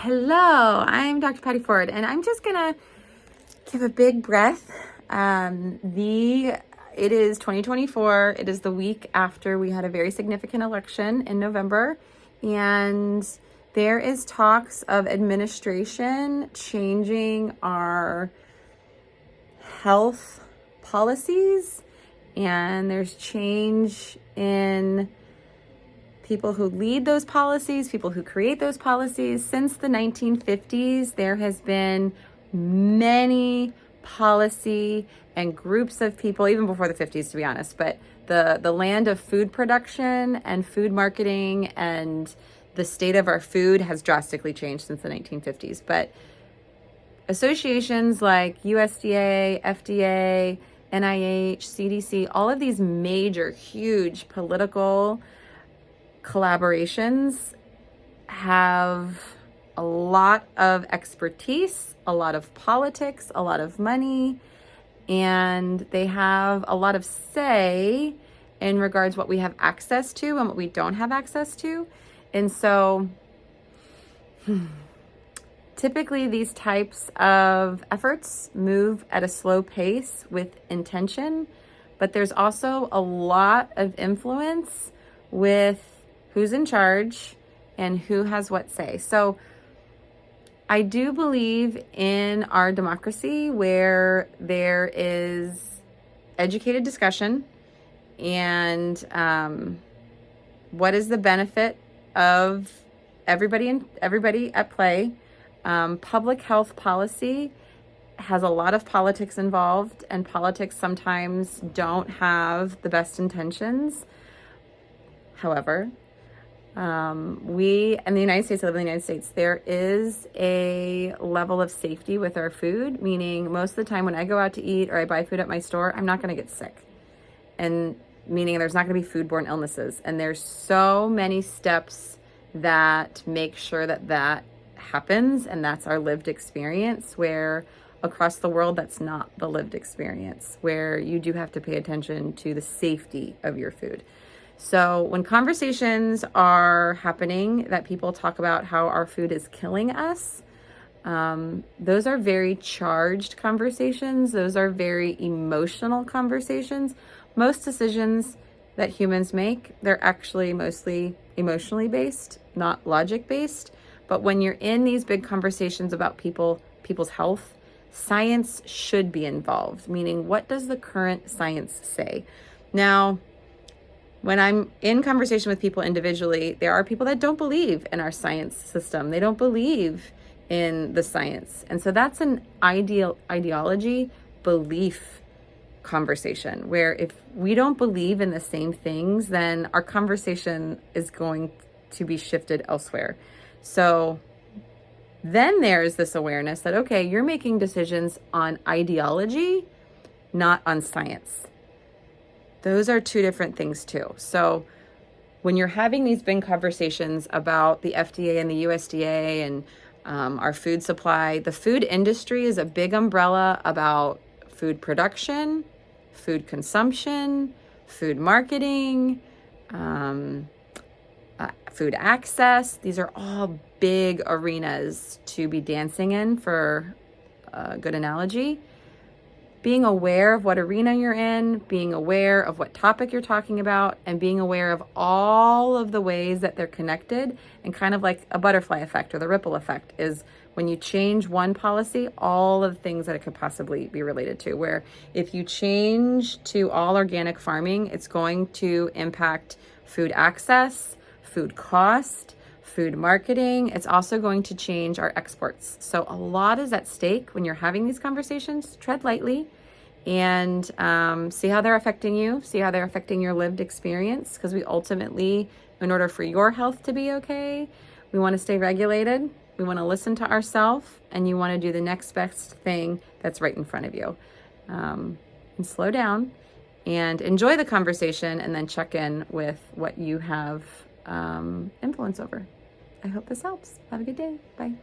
Hello, I'm Dr. Patty Ford, and I'm just gonna give a big breath. It is 2024. It is the week after we had a very significant election in November, and there is talks of administration changing our health policies, and there's change in people who lead those policies, people who create those policies. Since the 1950s, there has been many policy and groups of people, even before the 50s, to be honest, but the land of food production and food marketing and the state of our food has drastically changed since the 1950s. But associations like USDA, FDA, NIH, CDC, all of these major, huge political collaborations have a lot of expertise, a lot of politics, a lot of money, and they have a lot of say in regards what we have access to and what we don't have access to. And so typically these types of efforts move at a slow pace with intention, but there's also a lot of influence with who's in charge and who has what say. So I do believe in our democracy where there is educated discussion and what is the benefit of everybody at play. Public health policy has a lot of politics involved, and politics sometimes don't have the best intentions. However, we in the United States, I live in the United States, there is a level of safety with our food, meaning most of the time when I go out to eat or I buy food at my store, I'm not going to get sick. And meaning there's not going to be foodborne illnesses. And there's so many steps that make sure that that happens. And that's our lived experience, where across the world, that's not the lived experience, where you do have to pay attention to the safety of your food. So when conversations are happening that people talk about how our food is killing us, those are very charged conversations. Those are very emotional conversations. Most decisions that humans make, they're actually mostly emotionally based, not logic based. But when you're in these big conversations about people's health, science should be involved, meaning what does the current science say? Now, when I'm in conversation with people individually, there are people that don't believe in our science system. They don't believe in the science. And so that's an ideology belief conversation, where if we don't believe in the same things, then our conversation is going to be shifted elsewhere. So then there's this awareness that, okay, you're making decisions on ideology, not on science. Those are two different things too. So when you're having these big conversations about the FDA and the USDA and our food supply, the food industry is a big umbrella about food production, food consumption, food marketing, food access. These are all big arenas to be dancing in, for a good analogy. Being aware of what arena you're in, being aware of what topic you're talking about, and being aware of all of the ways that they're connected, and kind of like a butterfly effect or the ripple effect is when you change one policy, all of the things that it could possibly be related to. Where if you change to all organic farming, it's going to impact food access, food cost, food marketing. It's also going to change our exports. So a lot is at stake when you're having these conversations. Tread lightly and see how they're affecting you, see how they're affecting your lived experience, because we ultimately, in order for your health to be okay, we want to stay regulated, we want to listen to ourselves, and you want to do the next best thing that's right in front of you. And slow down and enjoy the conversation, and then check in with what you have influence over. I hope this helps. Have a good day. Bye.